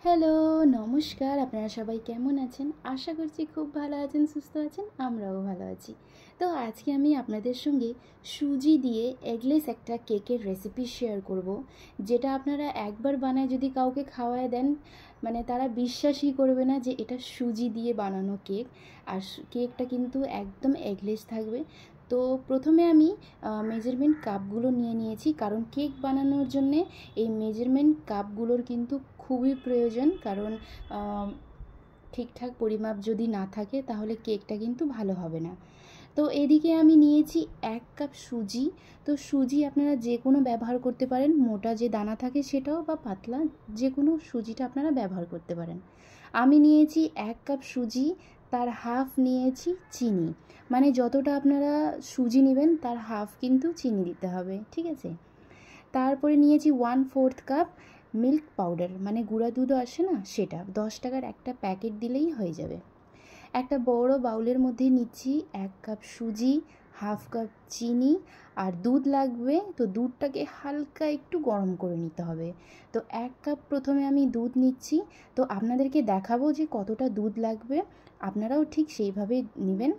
Hello, নমস্কার। আপনারা সবাই কেমন আছেন? আশা করছি খুব ভালো আছেন, সুস্থ আছেন। আমরাও ভালো আছি। তো আজকে আমি আপনাদের সঙ্গে সুজি দিয়ে এগলেস একটা কেকের রেসিপি শেয়ার করব, যেটা আপনারা একবার বানায় যদি কাউকে খাওয়ায় দেন, মানে তারা বিশ্বাসই করবে না যে এটা সুজি দিয়ে বানানো কেক। আর কেকটা কিন্তু একদম এগলেস থাকবে। তো প্রথমে আমি মেজারমেন্ট কাপগুলো নিয়ে নিয়েছি, কারণ কেক বানানোর জন্যে এই মেজারমেন্ট কাপগুলোর কিন্তু খুবই প্রয়োজন। কারণ ঠিকঠাক পরিমাপ যদি না থাকে তাহলে কেকটা কিন্তু ভালো হবে না। তো এদিকে আমি নিয়েছি 1 কাপ সুজি। তো সুজি আপনারা যে কোনো ব্যবহার করতে পারেন, মোটা যে দানা থাকে সেটাও, বা পাতলা যে কোনো সুজিটা আপনারা ব্যবহার করতে পারেন। আমি নিয়েছি 1 কাপ সুজি, তার হাফ নিয়েছি চিনি। মানে যতটা আপনারা সুজি নেবেন তার হাফ কিন্তু চিনি দিতে হবে, ঠিক আছে? তারপরে নিয়েছি 1/4 কাপ মিল্ক পাউডার, মানে গুঁড়া দুধও আসে না, সেটা 10 টাকার একটা প্যাকেট দিলেই হয়ে যাবে। একটা বড় বাউলের মধ্যে নিচ্ছি 1 কাপ সুজি, হাফ কাপ চিনি, আর দুধ লাগবে। তো দুধটাকে হালকা একটু গরম করে নিতে হবে। তো 1 কাপ প্রথমে আমি দুধ নিচ্ছি। তো আপনাদেরকে দেখাবো যে কতটা দুধ লাগবে, আপনারাও ঠিক সেইভাবে নেবেন।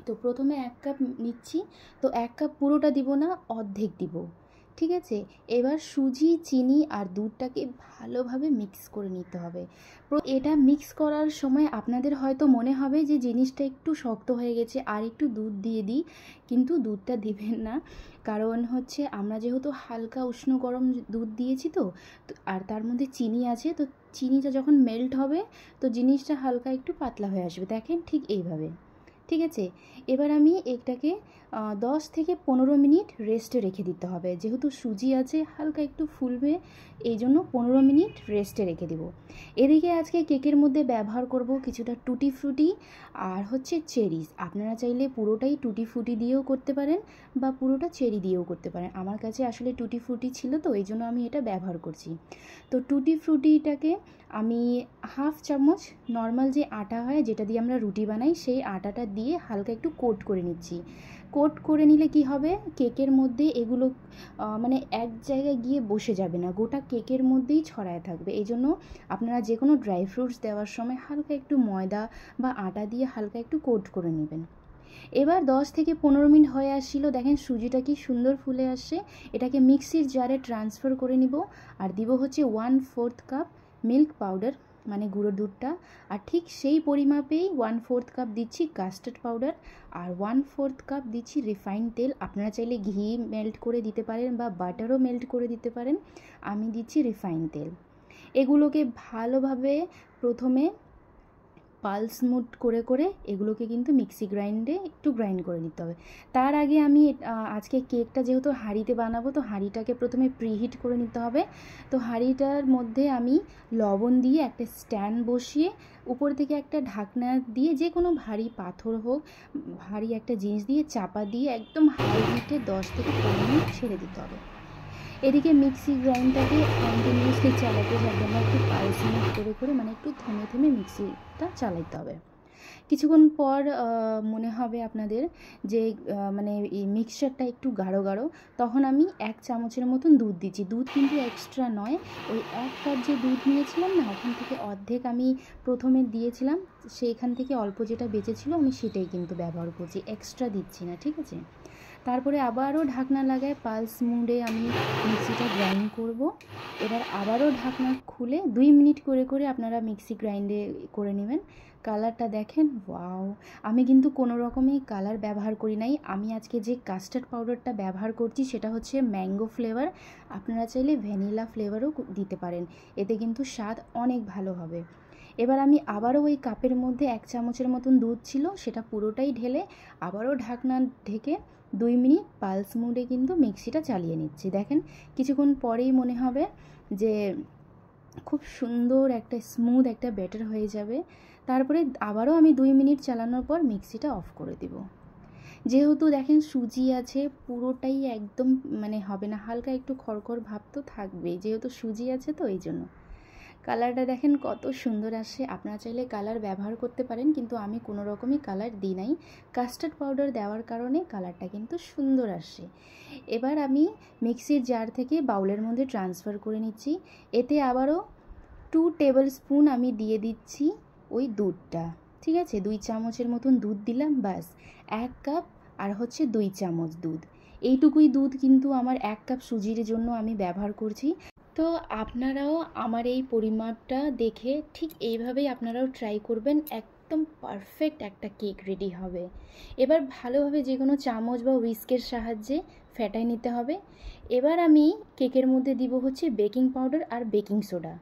তো প্রথমে 1 কাপ নিচ্ছি। তো 1 কাপ পুরোটা দিব না, অর্ধেক দিব, ঠিক আছে? এবার সুজি, চিনি আর দুধটাকে ভালোভাবে মিক্স করে নিতে হবে। এটা মিক্স করার সময় আপনাদের হয়তো মনে হবে যে জিনিসটা একটু শক্ত হয়ে গেছে, আর একটু দুধ দিয়ে দিই, কিন্তু দুধটা দিবেন না। কারণ হচ্ছে আমরা যেহেতু হালকা উষ্ণ গরম দুধ দিয়েছি, তো আর তার মধ্যে চিনি আছে, তো চিনিটা যখন মেল্ট হবে তো জিনিসটা হালকা একটু পাতলা হয়ে আসবে। দেখেন ঠিক এইভাবে, ঠিক আছে? এবার আমি এটাকে 10 থেকে 15 মিনিট রেস্টে রেখে দিতে হবে। যেহেতু সুজি আছে হালকা একটু ফুলবে, এই জন্য 15 মিনিট রেস্টে রেখে দেব। এদিকে আজকে কেকের মধ্যে ব্যবহার করব কিছুটা টুটি ফ্রুটি আর হচ্ছে চেরিস। আপনারা চাইলে পুরোটাই টুটি ফ্রুটি দিয়েও করতে পারেন, বা পুরোটা চেরি দিয়েও করতে পারেন। আমার কাছে আসলে টুটি ফ্রুটি ছিল, তো এই জন্য আমি এটা ব্যবহার করছি। তো টুটি ফ্রুটিটাকে আমি হাফ চামচ নর্মাল যে আটা হয়, যেটা দিয়ে আমরা রুটি বানাই, সেই আটাটা দিয়ে হালকা একটু কোট করে নিচ্ছি। কোট করে নিলে কি হবে, কেকের মধ্যে এগুলো মানে এক জায়গায় গিয়ে বসে যাবে না, গোটা কেকের মধ্যেই ছড়ায় থাকবে। এই জন্য আপনারা যে কোনো ড্রাই ফ্রুটস দেওয়ার সময় হালকা একটু ময়দা বা আটা দিয়ে হালকা একটু কোট করে নেবেন। এবার 10 থেকে 15 মিনিট হয়ে আসছিল, দেখেন সুজিটা কি সুন্দর ফুলে আসছে। এটাকে মিক্সির জারে ট্রান্সফার করে নিব। আর দিব হচ্ছে 1/4 কাপ মিল্ক পাউডার, মানে গুঁড়ো দুধটা। আর ঠিক সেই পরিমাপেই 1/4 কাপ দিচ্ছি কাস্টার্ড পাউডার, আর 1/4 কাপ দিচ্ছি রিফাইন্ড তেল। আপনারা চাইলে ঘি মেল্ট করে দিতে পারেন বা বাটারও মেল্ট করে দিতে পারেন। আমি দিচ্ছি রিফাইন্ড তেল। এগুলোকে ভালোভাবে প্রথমে পালস মুড করে করে এগুলোকে কিন্তু মিক্সি গ্রাইন্ডে একটু গ্রাইন্ড করে নিতে হবে। তার আগে আমি আজকে কেকটা যেহেতু হাঁড়িতে বানাবো, তো হাঁড়িটাকে প্রথমে প্রিহিট করে নিতে হবে। তো হাঁড়িটার মধ্যে আমি লবণ দিয়ে একটা স্ট্যান্ড বসিয়ে উপর থেকে একটা ঢাকনা দিয়ে, যে কোনো ভারী পাথর হোক, ভারী একটা জিনিস দিয়ে চাপা দিয়ে একদম হাই হিটে 10 থেকে 15 মিনিট ছেড়ে দিতে হবে। এদিকে মিক্সি গ্রাইন্ডারটাকে কন্টিনিউসলি চালাতে যাবে না, একটু পালস মুড করে করে, মানে একটু থেমে থেমে মিক্সিটা চালাতে হবে। কিছুক্ষণ পর মনে হবে আপনাদের যে মানে এই মিক্সচারটা একটু গাঢ় গাঢ়, তখন আমি 1 চামচের মতন দুধ দিচ্ছি। দুধ কিন্তু এক্সট্রা নয়, ওই 1 কাপ যে দুধ নিয়েছিলাম না, ওখান থেকে অর্ধেক আমি প্রথমে দিয়েছিলাম, সেইখান থেকে অল্প যেটা বেঁচেছিল আমি সেটাই কিন্তু ব্যবহার করছি, এক্সট্রা দিচ্ছি না, ঠিক আছে? তারপরে আবারও ঢাকনা লাগায় পালস মুডে আমি মিক্সিটা গ্রাইন্ড করব। এবার আবারও ঢাকনা খুলে 2 মিনিট করে করে আপনারা মিক্সি গ্রাইন্ডে করে নেবেন। কালারটা দেখেন, ওয়াও! আমি কিন্তু কোনো রকমই কালার ব্যবহার করি নাই। আমি আজকে যে কাস্টার্ড পাউডারটা ব্যবহার করছি সেটা হচ্ছে ম্যাঙ্গো ফ্লেভার। আপনারা চাইলে ভ্যানিলা ফ্লেভারও দিতে পারেন, এতে কিন্তু স্বাদ অনেক ভালো হবে। এবার আমি আবারও ওই কাপের মধ্যে 1 চামচের মতন দুধ ছিল, সেটা পুরোটাই ঢেলে আবারও ঢাকনা ঢেকে 2 মিনিট পালস মুডে কিন্তু মিক্সিটা চালিয়ে নিচ্ছি। দেখেন কিছুক্ষণ পরেই মনে হবে যে খুব সুন্দর একটা স্মুথ একটা ব্যাটার হয়ে যাবে। তারপরে আবারও আমি 2 মিনিট চালানোর পর মিক্সিটা অফ করে দিব। যেহেতু দেখেন সুজি আছে, পুরোটাই একদম মানে হবে না, হালকা একটু খড়খড় ভাব তো থাকবেই, যেহেতু সুজি আছে, তো এই জন্য। কালারটা দেখেন কত সুন্দর আসে। আপনারা চাইলে কালার ব্যবহার করতে পারেন, কিন্তু আমি কোনো রকমই কালার দিই নাই। কাস্টার্ড পাউডার দেওয়ার কারণে কালারটা কিন্তু সুন্দর আসে। এবার আমি মিক্সির জার থেকে বাউলের মধ্যে ট্রান্সফার করে নিচ্ছি। এতে আবারও 2 টেবিল স্পুন আমি দিয়ে দিচ্ছি ওই দুধটা, ঠিক আছে। 2 চামচের মতন দুধ দিলাম, বাস। 1 কাপ আর হচ্ছে 2 চামচ দুধ, এইটুকুই দুধ কিন্তু আমার 1 কাপ সুজির জন্য আমি ব্যবহার করছি। তো আপনারাও আমার এই পরিমাপটা দেখে ঠিক এইভাবেই আপনারাও ট্রাই করবেন, একদম পারফেক্ট একটা কেক রেডি হবে। এবার ভালোভাবে যে কোনো চামচ বা হুইস্কের সাহায্যে ফেটাই নিতে হবে। এবার আমি কেকের মধ্যে দিব হচ্ছে বেকিং পাউডার আর বেকিং সোডা।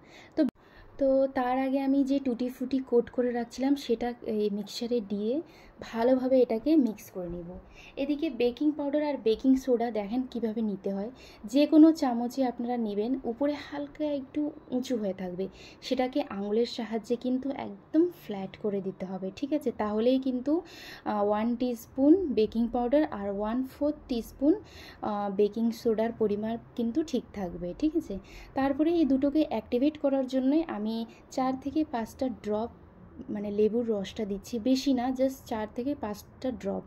তো তার আগে আমি যে টুটি ফ্রুটি কোট করে রাখছিলাম সেটা এই মিক্সচারে দিয়ে ভালোভাবে এটাকে মিক্স করে নিব। এদিকে বেকিং পাউডার আর বেকিং সোডা দেখেন কিভাবে নিতে হয়। যে কোনো চামচে আপনারা নেবেন, উপরে হালকা একটু উঁচু হয়ে থাকবে, সেটাকে আঙুলের সাহায্যে কিন্তু একদম ফ্ল্যাট করে দিতে হবে, ঠিক আছে। তাহলেই কিন্তু 1 টিস্পুন বেকিং পাউডার আর 1/4 টিস্পুন বেকিং সোডার পরিমাণ কিন্তু ঠিক থাকবে, ঠিক আছে। তারপরে এই দুটোকে অ্যাক্টিভেট করার জন্য আমি 4 থেকে 5টা ড্রপ মানে লেবুর রসটা দিচ্ছি, বেশি না, জাস্ট 4 থেকে 5টা ড্রপ।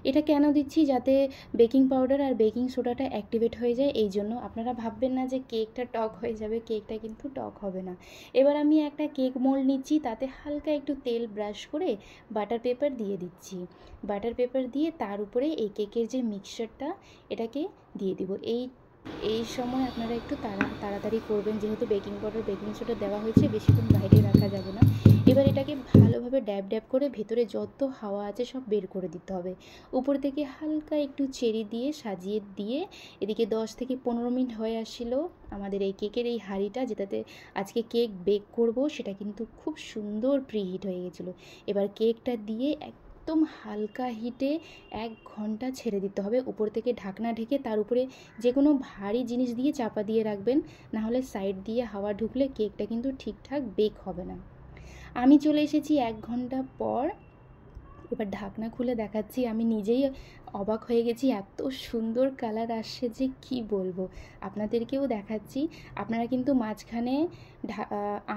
এটা কেন দিচ্ছি, যাতে বেকিং পাউডার আর বেকিং সোডাটা অ্যাক্টিভেট হয়ে যায়, এই জন্য। আপনারা ভাববেন না যে কেকটা টক হয়ে যাবে, কেকটা কিন্তু টক হবে না। এবার আমি একটা কেক মোল্ড নিচ্ছি, তাতে হালকা একটু তেল ব্রাশ করে বাটার পেপার দিয়ে দিচ্ছি। বাটার পেপার দিয়ে তার উপরে এই কেকের যে মিক্সচারটা এটাকে দিয়ে দিব। এই সময় আপনারা একটু তাড়াতাড়ি করবেন, যেহেতু বেকিং পাউডার বেকিং সোডা দেওয়া হয়েছে, বেশিক্ষণ বাইরে রাখা যাবে না। এবার এটাকে ভালোভাবে ড্যাব ড্যাব করে ভেতরে যত হাওয়া আছে সব বের করে দিতে হবে। উপর থেকে হালকা একটু চেরি দিয়ে সাজিয়ে দিয়ে এদিকে 10 থেকে 15 মিনিট হয়ে আসছিল আমাদের এই কেকের এই হাঁড়িটা, যেটাতে আজকে কেক বেক করব, সেটা কিন্তু খুব সুন্দর প্রিহিট হয়ে গেছিলো। এবার কেকটা দিয়ে একদম হালকা হিটে 1 ঘন্টা ছেড়ে দিতে হবে। উপর থেকে ঢাকনা ঢেকে তার উপরে যে কোনো ভারী জিনিস দিয়ে চাপা দিয়ে রাখবেন, নাহলে সাইড দিয়ে হাওয়া ঢুকলে কেকটা কিন্তু ঠিকঠাক বেক হবে না। আমি চলে এসেছি 1 ঘন্টা পর। এবার ঢাকনা খুলে দেখাচ্ছি, আমি নিজেই অবাক হয়ে গেছি, এত সুন্দর কালার আসছে যে কি বলবো। আপনাদেরকেও দেখাচ্ছি। আপনারা কিন্তু মাঝখানে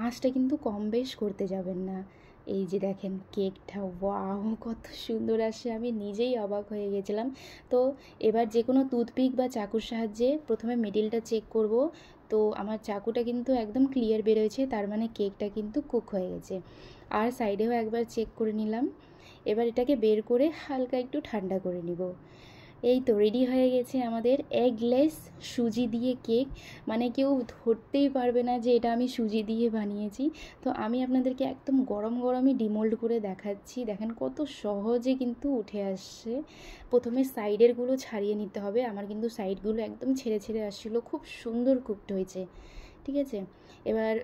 আঁচটা কিন্তু কম বেশ করতে যাবেন না। এই যে দেখেন কেকটা, ওয়াও কত সুন্দর আসছে, আমি নিজেই অবাক হয়ে গেছিলাম। তো এবার যে কোনো টুথপিক বা চাকুর সাহায্যে প্রথমে মিডিলটা চেক করব। তো আমার চাকুটা কিন্তু একদম ক্লিয়ার বেরোয়েছে, তার মানে কেকটা কিন্তু কুক হয়ে গেছে। আর সাইডেও একবার চেক করে নিলাম। এবার এটাকে বের করে হালকা একটু ঠান্ডা করে নিব। এই তো রেডি হয়ে গেছে আমাদের এগলেস সুজি দিয়ে কেক। মানে কেউ ধরতেই পারবে না যে এটা আমি সুজি দিয়ে বানিয়েছি। তো আমি আপনাদেরকে একদম গরম গরমই ডিমোল্ড করে দেখাচ্ছি। দেখেন কত সহজে কিন্তু উঠে আসছে। প্রথমে সাইডেরগুলো ছাড়িয়ে নিতে হবে, আমার কিন্তু সাইডগুলো একদম ছেড়ে ছেড়ে আসছিলো, খুব সুন্দর কুকড হয়েছে, ঠিক আছে। এবার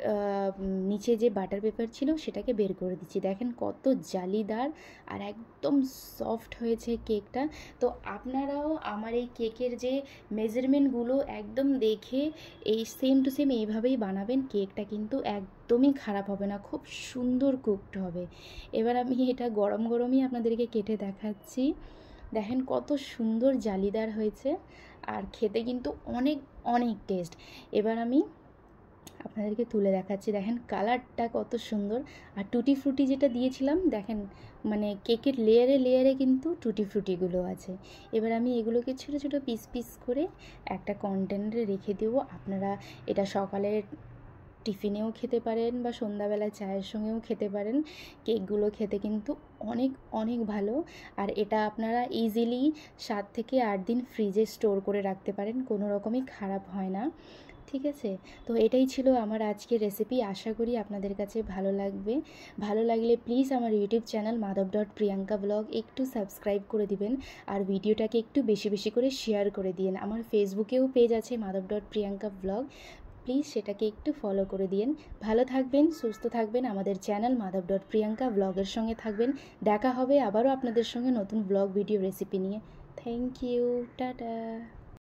নিচে যে বাটার পেপার ছিল সেটাকে বের করে দিচ্ছি। দেখেন কত জালিদার আর একদম সফট হয়েছে কেকটা। তো আপনারাও আমার এই কেকের যে মেজারমেন্টগুলো একদম দেখে এই সেম টু সেম এইভাবেই বানাবেন, কেকটা কিন্তু একদমই খারাপ হবে না, খুব সুন্দর কুকড হবে। এবার আমি এটা গরম গরমই আপনাদেরকে কেটে দেখাচ্ছি। দেখেন কত সুন্দর জালিদার হয়েছে আর খেতে কিন্তু অনেক অনেক টেস্ট। এবার আমি আপনাদেরকে তুলে দেখাচ্ছি, দেখেন কালারটা কত সুন্দর। আর টুটি ফ্রুটি যেটা দিয়েছিলাম, দেখেন মানে কেকের লেয়ারে লেয়ারে কিন্তু টুটি ফ্রুটিগুলো আছে। এবার আমি এগুলোকে ছোটো ছোটো পিস পিস করে একটা কন্টেনারে রেখে দেবো। আপনারা এটা সকালের টিফিনেও খেতে পারেন বা সন্ধ্যাবেলায় চায়ের সঙ্গেও খেতে পারেন। কেকগুলো খেতে কিন্তু অনেক অনেক ভালো। আর এটা আপনারা ইজিলি 7 থেকে 8 দিন ফ্রিজে স্টোর করে রাখতে পারেন, কোনো রকমই খারাপ হয় না, ঠিক আছে। তো এটাই ছিল আমার আজকের রেসিপি। আশা করি আপনাদের কাছে ভালো লাগবে। ভালো লাগলে প্লিজ আমার ইউটিউব চ্যানেল madhav.priyanka vlog একটু সাবস্ক্রাইব করে দিবেন আর ভিডিওটাকে একটু বেশি বেশি করে শেয়ার করে দিন। আমার ফেসবুকেও পেজ আছে madhav.priyanka vlog, প্লিজ সেটাকে একটু ফলো করে দিন। ভালো থাকবেন, সুস্থ থাকবেন, আমাদের চ্যানেল madhav.priyanka vlogের সঙ্গে থাকবেন। দেখা হবে আবারও আপনাদের সঙ্গে নতুন ব্লগ ভিডিও রেসিপি নিয়ে। Thank you, tata.